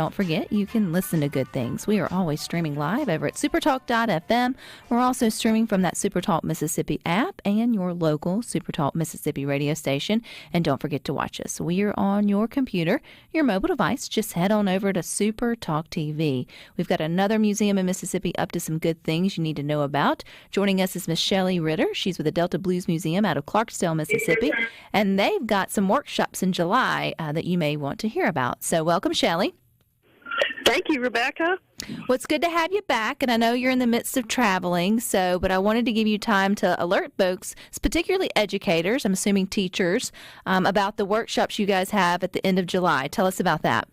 Don't forget, you can listen to Good Things. We are always streaming live over at supertalk.fm. We're also streaming from that SuperTalk Mississippi app and your local SuperTalk Mississippi radio station. And don't forget to watch us. We are on your computer, your mobile device. Just head on over to SuperTalk TV. We've got another museum in Mississippi up to some good things you need to know about. Joining us is Miss Shelley Ritter. She's with the Delta Blues Museum out of Clarksdale, Mississippi. And they've got some workshops in July that you may want to hear about. So welcome, Shelley. Thank you, Rebecca. Well, it's good to have you back, and I know you're in the midst of traveling, but I wanted to give you time to alert folks, particularly educators, I'm assuming teachers, about the workshops you guys have at the end of July. Tell us about that.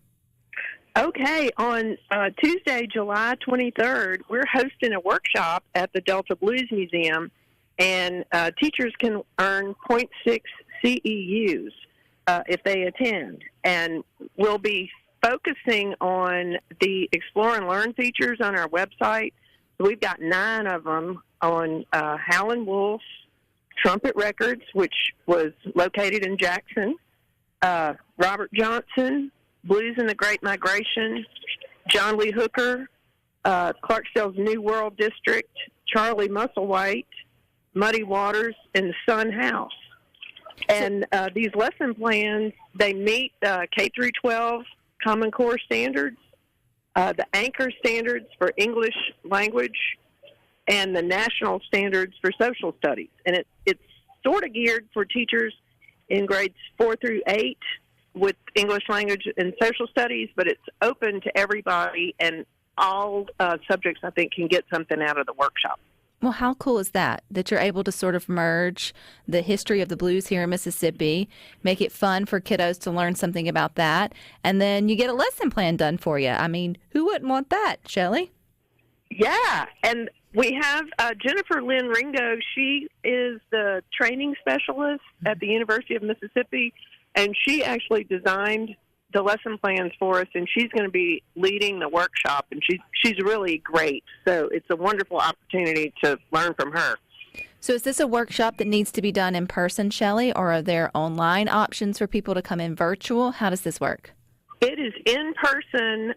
Okay, on Tuesday, July 23rd, we're hosting a workshop at the Delta Blues Museum, and teachers can earn 0.6 CEUs if they attend, and we'll be focusing on the Explore and Learn features on our website. We've got 9 of them on Howlin' Wolf, Trumpet Records, which was located in Jackson, Robert Johnson, Blues in the Great Migration, John Lee Hooker, Clarksdale's New World District, Charlie Musselwhite, Muddy Waters, and the Sun House. And these lesson plans, they meet K through 12 Common Core standards, the Anchor standards for English language, and the national standards for social studies. And it's sort of geared for teachers in grades 4 through 8 with English language and social studies, but it's open to everybody, and all subjects, I think, can get something out of the workshop. Well, how cool is that you're able to sort of merge the history of the blues here in Mississippi, make it fun for kiddos to learn something about that, and then you get a lesson plan done for you. I mean, who wouldn't want that, Shelley? Yeah, and we have Jennifer Lynn Ringo. She is the training specialist at the University of Mississippi, and she actually designed the lesson plans for us, and she's going to be leading the workshop, and she's really great. So it's a wonderful opportunity to learn from her. So is this a workshop that needs to be done in person, Shelley, or are there online options for people to come in virtual? How does this work? It is in person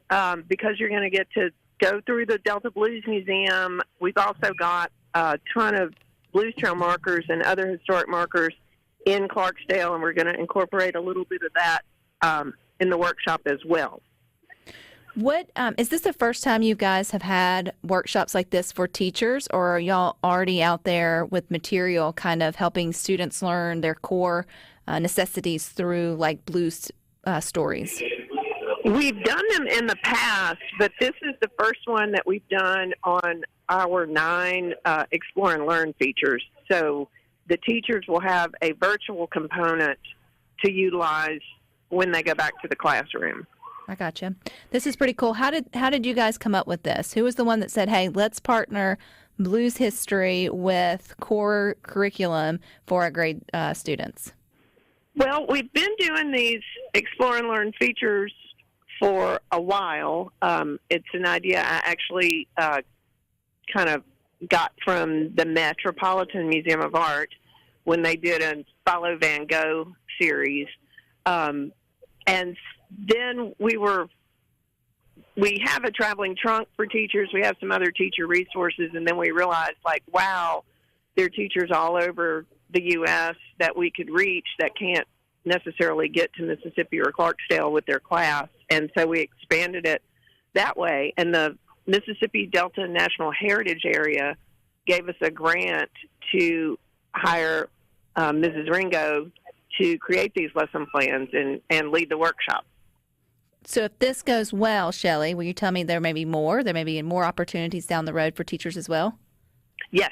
because you're going to get to go through the Delta Blues Museum. We've also got a ton of Blues Trail markers and other historic markers in Clarksdale, and we're going to incorporate a little bit of that in the workshop as well. What is this the first time you guys have had workshops like this for teachers, or are y'all already out there with material kind of helping students learn their core necessities through like blues stories? We've done them in the past, but this is the first one that we've done on our 9 Explore and Learn features. So the teachers will have a virtual component to utilize when they go back to the classroom. I gotcha. This is pretty cool. How did you guys come up with this? Who was the one that said, hey, let's partner blues history with core curriculum for our grade students? Well, we've been doing these Explore and Learn features for a while. It's an idea I actually kind of got from the Metropolitan Museum of Art when they did a Follow Van Gogh series. And then we have a traveling trunk for teachers. We have some other teacher resources, and then we realized, like, wow, there are teachers all over the U.S. that we could reach that can't necessarily get to Mississippi or Clarksdale with their class. And so we expanded it that way. And the Mississippi Delta National Heritage Area gave us a grant to hire Mrs. Ringo to create these lesson plans and lead the workshop. So if this goes well, Shelley, will you tell me there may be more opportunities down the road for teachers as well? Yes.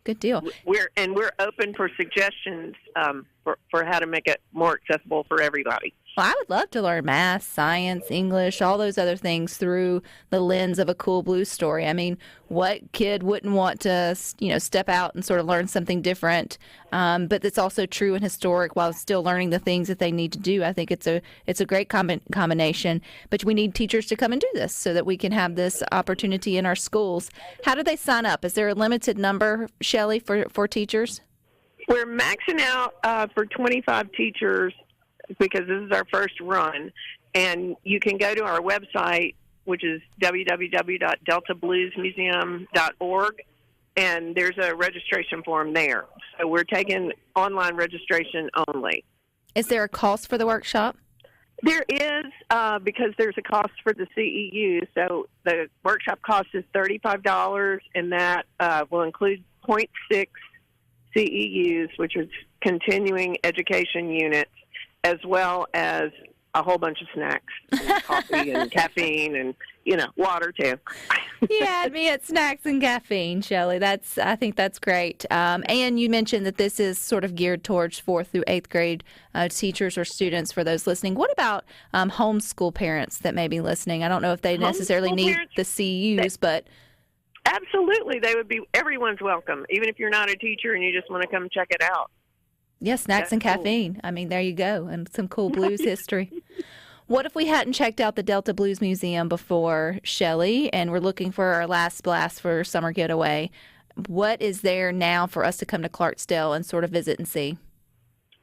Good deal. We're open for suggestions for how to make it more accessible for everybody. Well, I would love to learn math, science, English, all those other things through the lens of a cool blues story. I mean, what kid wouldn't want to, step out and sort of learn something different, but that's also true and historic while still learning the things that they need to do. I think it's a great combination, but we need teachers to come and do this so that we can have this opportunity in our schools. How do they sign up? Is there a limited number, Shelley, for teachers? We're maxing out for 25 teachers because this is our first run, and you can go to our website, which is www.deltabluesmuseum.org, and there's a registration form there. So we're taking online registration only. Is there a cost for the workshop? There is, because there's a cost for the CEU. So the workshop cost is $35, and that will include 0.6 CEUs, which is continuing education units, as well as a whole bunch of snacks, and coffee and caffeine, and water too. You had me at snacks and caffeine, Shelley. I think that's great. And you mentioned that this is sort of geared towards 4th through 8th grade teachers or students for those listening. What about homeschool parents that may be listening? I don't know if they necessarily need the CEUs, but absolutely, they would be. Everyone's welcome, even if you're not a teacher and you just want to come check it out. Yes, snacks and caffeine. Cool. I mean, there you go, and some cool blues history. What if we hadn't checked out the Delta Blues Museum before, Shelley, and we're looking for our last blast for summer getaway? What is there now for us to come to Clarksdale and sort of visit and see?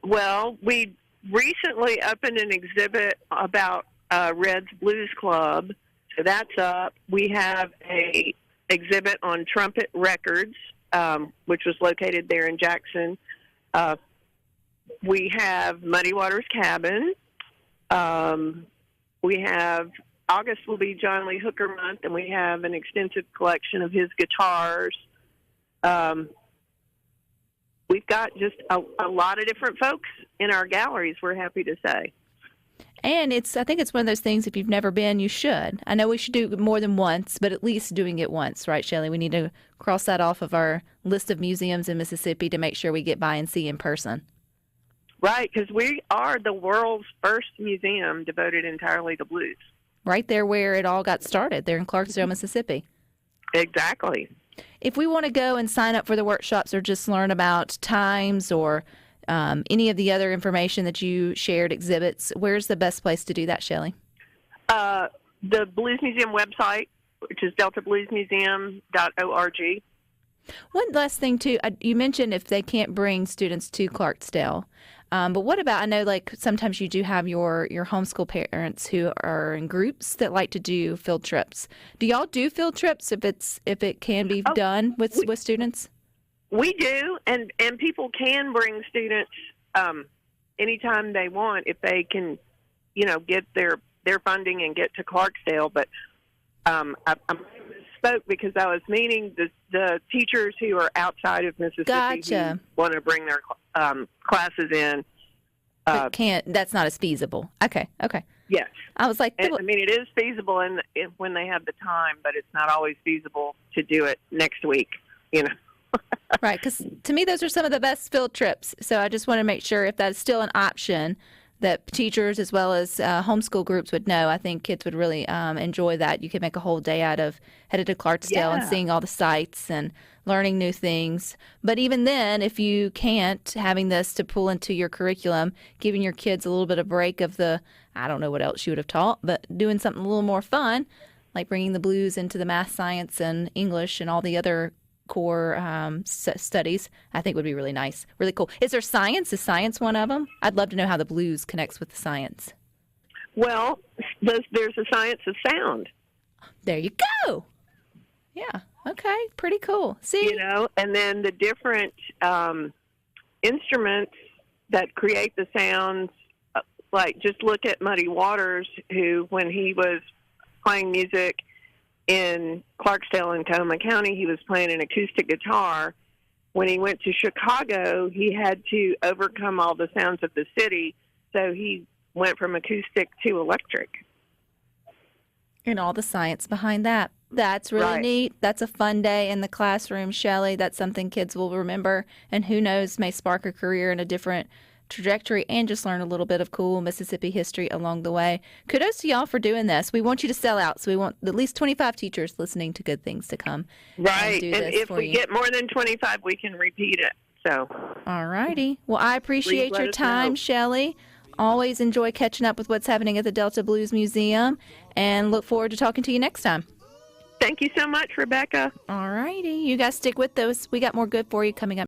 Well, we recently opened an exhibit about Red's Blues Club, so that's up. We have a exhibit on trumpet records, which was located there in Jackson. We have Muddy Waters Cabin. We have August will be John Lee Hooker month, and we have an extensive collection of his guitars. We've got just a lot of different folks in our galleries, we're happy to say. And I think it's one of those things, if you've never been, you should. I know we should do it more than once, but at least doing it once, right, Shelley? We need to cross that off of our list of museums in Mississippi to make sure we get by and see in person. Right, because we are the world's first museum devoted entirely to blues. Right there where it all got started, there in Clarksdale, Mississippi. Exactly. If we want to go and sign up for the workshops or just learn about times or any of the other information that you shared, exhibits, where's the best place to do that, Shelley? The Blues Museum website, which is deltabluesmuseum.org. One last thing, too. You mentioned if they can't bring students to Clarksdale. But what about, I know like sometimes you do have your homeschool parents who are in groups that like to do field trips. Do y'all do field trips if it can be done with students? We do, and people can bring students anytime they want if they can, get their funding and get to Clarksdale. But I spoke because I was meaning the teachers who are outside of Mississippi Gotcha. who want to bring their classes in. But that's not as feasible. Okay. Yes. I was like, it is feasible when they have the time, but it's not always feasible to do it next week, Right, because to me, those are some of the best field trips. So I just want to make sure if that's still an option that teachers as well as homeschool groups would know. I think kids would really enjoy that. You could make a whole day out of headed to Clarksdale and seeing all the sights and learning new things. But even then, if you can't, having this to pull into your curriculum, giving your kids a little bit of break of I don't know what else you would have taught, but doing something a little more fun, like bringing the blues into the math, science, and English and all the other core studies, I think would be really nice, really cool. Is there science? Is science one of them? I'd love to know how the blues connects with the science. Well, there's a science of sound. There you go. Yeah. Okay. Pretty cool. See? And then the different instruments that create the sounds, like just look at Muddy Waters, who, when he was playing music in Clarksdale and Tacoma County, he was playing an acoustic guitar. When he went to Chicago, he had to overcome all the sounds of the city, so he went from acoustic to electric. And all the science behind that. That's really neat. That's a fun day in the classroom, Shelley. That's something kids will remember, and who knows, may spark a career in a different trajectory and just learn a little bit of cool Mississippi history along the way. Kudos to y'all for doing this. We want you to sell out, so we want at least 25 teachers listening to Good Things to Come. Right, and if we get more than 25, we can repeat it. So, all righty. Well, I appreciate your time, Shelley. Always enjoy catching up with what's happening at the Delta Blues Museum, and look forward to talking to you next time. Thank you so much, Rebecca. All righty. You guys stick with those. We got more good for you coming up.